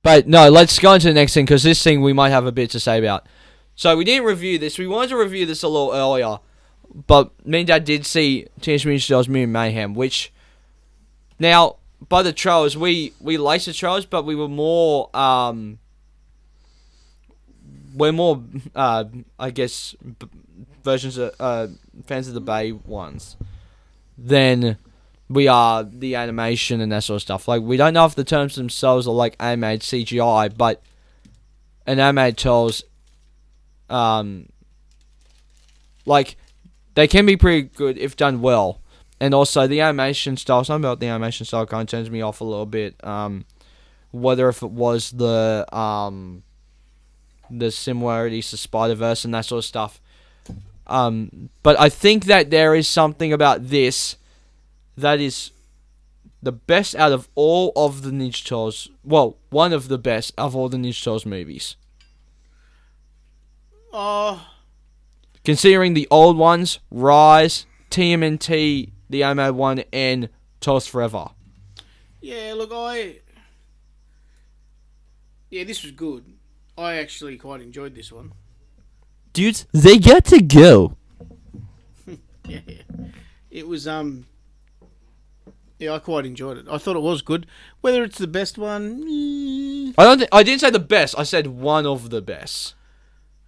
But no, let's go into the next thing, because this thing we might have a bit to say about. So we didn't review this. We wanted to review this a little earlier, but me and Dad did see Teenage Mutant Ninja Turtles Mutant Mayhem, which now by the trailers we liked the trailers, but we were more I guess versions of fans of the Bay ones than we are the animation and that sort of stuff. Like, we don't know if the terms themselves are like animated CGI, but an animated tells like, they can be pretty good if done well. And also the animation style, something about the animation style kind of turns me off a little bit. Whether if it was the similarities to Spider-Verse and that sort of stuff. But I think that there is something about this that is the best out of all of the Ninja Turtles. Well, one of the best of all the Ninja Turtles movies. Considering the old ones, Rise, TMNT, the animated one, and Turtles Forever. Yeah, look, this was good. I actually quite enjoyed this one. Dudes, they got to go. Yeah. It was, I quite enjoyed it. I thought it was good. Whether it's the best one... I didn't say the best, I said one of the best.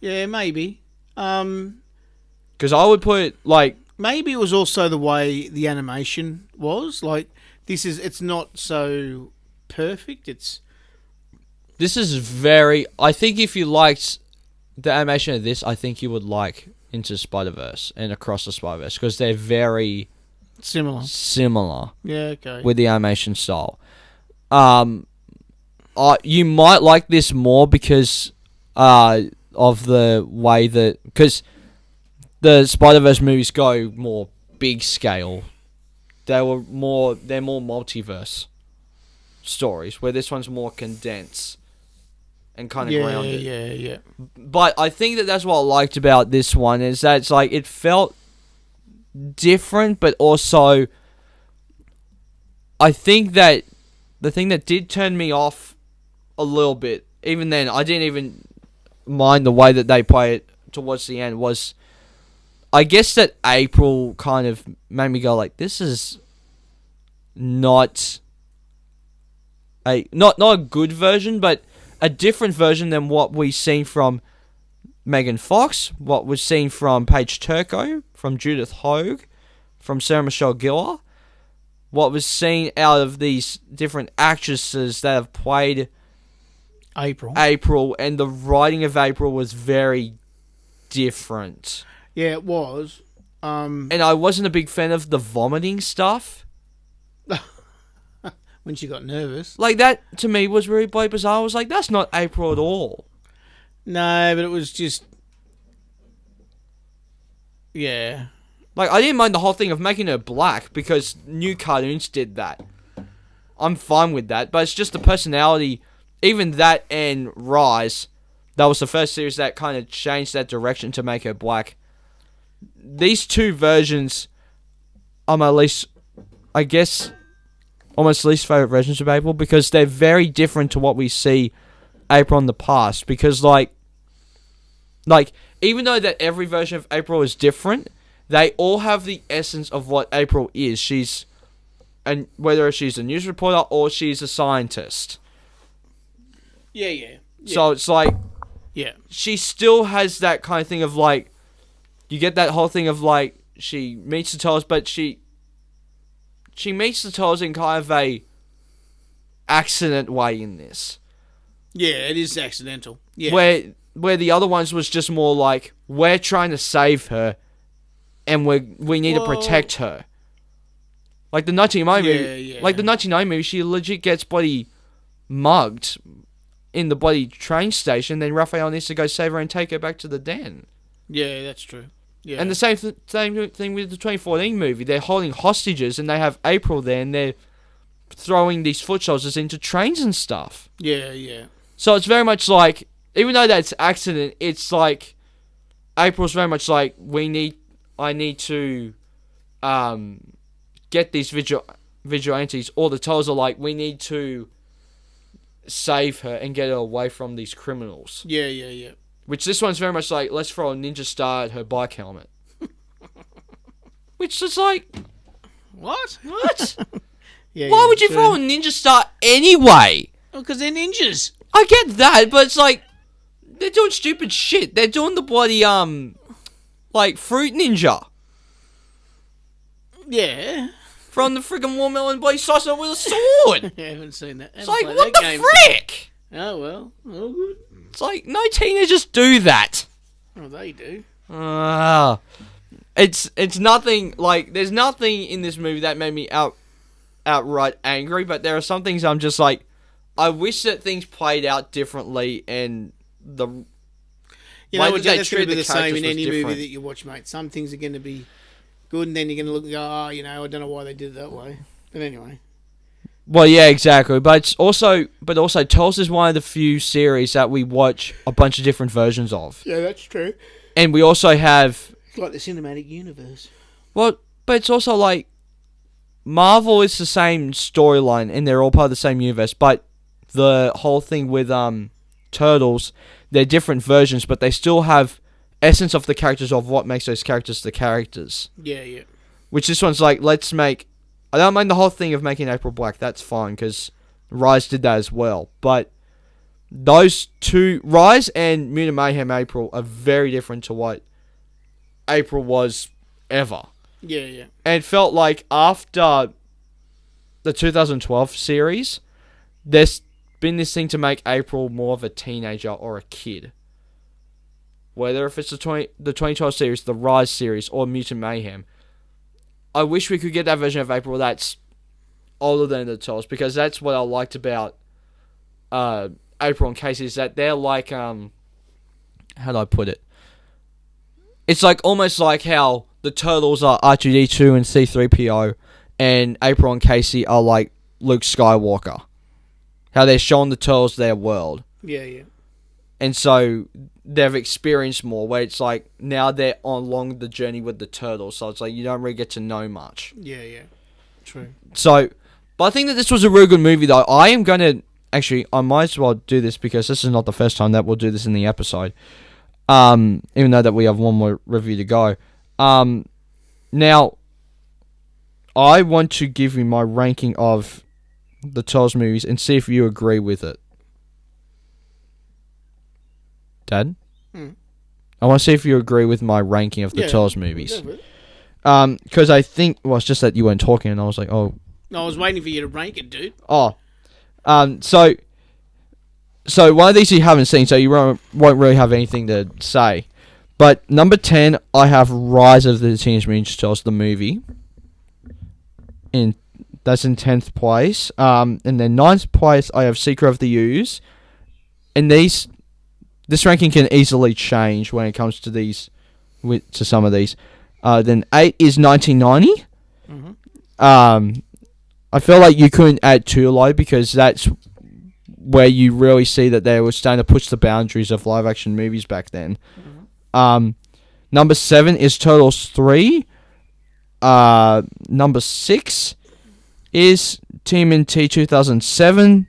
Yeah, maybe. Because I would put, like... Maybe it was also the way the animation was. Like, it's not so perfect. This is very... I think if you liked the animation of this, I think you would like Into Spider-Verse and Across the Spider-Verse, because they're very... Similar. Yeah, okay. With the animation style. You might like this more because of the way that... Because the Spider-Verse movies go more big scale. They're more multiverse stories, where this one's more condensed and kind of grounded. Yeah. But I think that's what I liked about this one, is that it's like, it felt different, but also I think that the thing that did turn me off a little bit, even then, I didn't even mind the way that they play it towards the end, was, I guess that April kind of made me go like, this is not a good version, but a different version than what we've seen from Megan Fox, what we've seen from Paige Turco, from Judith Hogue, from Sarah Michelle Gellar, what was seen out of these different actresses that have played April, and the writing of April was very different. Yeah, it was. And I wasn't a big fan of the vomiting stuff. When she got nervous. Like, that, to me, was really bizarre. I was like, that's not April at all. No, but it was just... Yeah. Like, I didn't mind the whole thing of making her black, because new cartoons did that. I'm fine with that, but it's just the personality. Even that and Rise, that was the first series that kind of changed that direction to make her black. These two versions are my least, I guess, almost least favourite versions of April, because they're very different to what we see April in the past. Because, like, even though that every version of April is different, they all have the essence of what April is. And whether she's a news reporter or she's a scientist. Yeah. So it's like, yeah, she still has that kind of thing of, like, you get that whole thing of, like, she meets the Turtles, but she meets the Turtles in kind of a accident way in this. Yeah, it is accidental. Yeah. Where the other ones was just more like, we're trying to save her, and we need to protect her. Like the 1990 movie. Yeah. Like the 1990 movie, she legit gets bloody mugged in the bloody train station. Then Raphael needs to go save her and take her back to the den. Yeah, that's true. Yeah. And the same thing with the 2014 movie. They're holding hostages, and they have April there, and they're throwing these foot soldiers into trains and stuff. Yeah. So it's very much like, even though that's accident, it's like April's very much like, I need to get these vigilantes, or the Turtles are like, we need to save her and get her away from these criminals. Yeah. Which this one's very much like, let's throw a ninja star at her bike helmet. Which is like, What? Why would you throw a ninja star anyway? Oh, because they're ninjas. I get that, but it's like, they're doing stupid shit. They're doing the bloody, like, fruit ninja. Yeah. From the friggin' watermelon bloody saucer with a sword. I haven't seen that. It's like, what the frick? Oh, well. All good. It's like, no teenagers do that. Oh, they do. It's nothing, like, there's nothing in this movie that made me outright angry, but there are some things I'm just like, I wish that things played out differently, and the way that they that's going to be the same in was any different. movie that you watch, mate. Some things are going to be good, and then you're going to look and go, I don't know why they did it that way. But anyway. Well, yeah, exactly. But it's also Tulsa is one of the few series that we watch a bunch of different versions of. Yeah, that's true. And we also have... It's like the cinematic universe. Well, but it's also like... Marvel is the same storyline, and they're all part of the same universe, but the whole thing with Turtles, they're different versions, but they still have essence of the characters of what makes those characters the characters. Yeah. Which this one's like, let's make... I don't mind the whole thing of making April black. That's fine, because Rise did that as well. But those two... Rise and Mutant Mayhem April are very different to what April was ever. Yeah. And it felt like after the 2012 series, there's been this thing to make April more of a teenager or a kid. Whether if it's the 2012 series, the Rise series, or Mutant Mayhem. I wish we could get that version of April that's older than the Turtles, because that's what I liked about April and Casey, is that they're like, how do I put it? It's like almost like how the Turtles are R2-D2 and C-3PO, and April and Casey are like Luke Skywalker. How they're showing the Turtles their world. Yeah. And so they've experienced more, where it's like now they're along the journey with the Turtles, so it's like you don't really get to know much. Yeah. True. So, but I think that this was a really good movie, though. I am going to... Actually, I might as well do this, because this is not the first time that we'll do this in the episode. Even though that we have one more review to go. Now, I want to give you my ranking of the Turtles movies and see if you agree with it. Dad? I want to see if you agree with my ranking of the Turtles movies. Because I think... Well, it's just that you weren't talking, and I was like, oh... No, I was waiting for you to rank it, dude. Oh. So one of these you haven't seen, so you won't really have anything to say. But number 10, I have Rise of the Teenage Mutant Ninja Turtles, the movie. That's in 10th place. And then 9th place, I have Secret of the Ooze. And this ranking can easily change when it comes to to some of these. Then 8 is 1990. Mm-hmm. I feel like you couldn't add too low, because that's where you really see that they were starting to push the boundaries of live action movies back then. Mm-hmm. Number 7 is Turtles 3. Number 6 is TMNT 2007.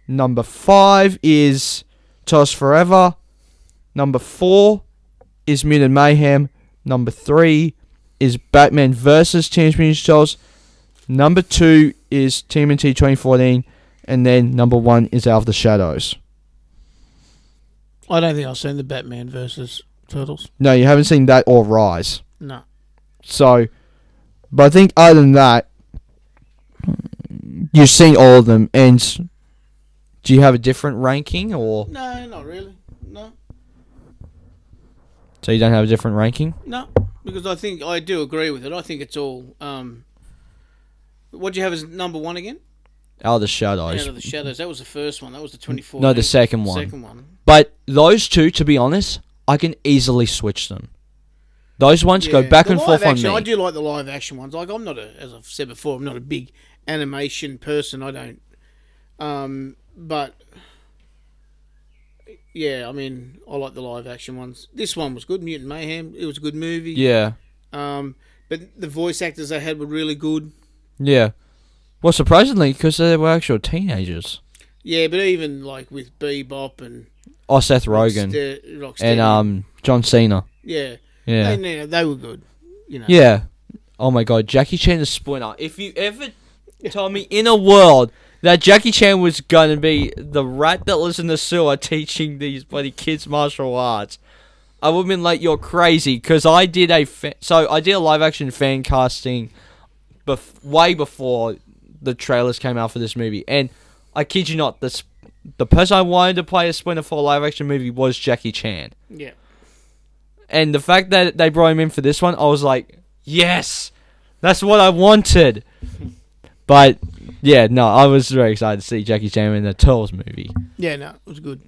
Number 5 is Turtles Forever. Number 4 is Mutant Mayhem. Number 3 is Batman vs. Teenage Mutant Ninja Turtles. Number 2 is TMNT 2014. And then number 1 is Out of the Shadows. I don't think I've seen the Batman versus Turtles. No, you haven't seen that or Rise. No. So, but I think other than that, you've seen all of them. And do you have a different ranking, or? No, not really. No. So you don't have a different ranking? No, because I think I do agree with it. I think it's all... what do you have as number 1 again? Out of the Shadows. Out of the Shadows. That was the first one. That was the 24. No, the second one. Second one. But those two, to be honest, I can easily switch them. Those ones go back and forth on me. I do like the live action ones. Like, I'm not as I've said before, I'm not a big animation person. I don't. But yeah, I mean, I like the live action ones. This one was good. Mutant Mayhem. It was a good movie. Yeah. But the voice actors they had were really good. Yeah. Well, surprisingly, because they were actual teenagers. Yeah, but even like with Bebop and Seth Rogen Rocksteady, and John Cena. yeah, Yeah. they were good. Yeah. Oh my God, Jackie Chan the Splinter. If you ever told me in a world that Jackie Chan was gonna be the rat that lives in the sewer teaching these bloody kids martial arts, I would have been like, you're crazy. Because I did I did a live action fan casting, way before the trailers came out for this movie, and I kid you not, the person I wanted to play a Splinter for a live action movie was Jackie Chan. Yeah. And the fact that they brought him in for this one, I was like, yes, that's what I wanted. But yeah, no, I was very excited to see Jackie Chan in the Turtles movie. Yeah, no, it was good.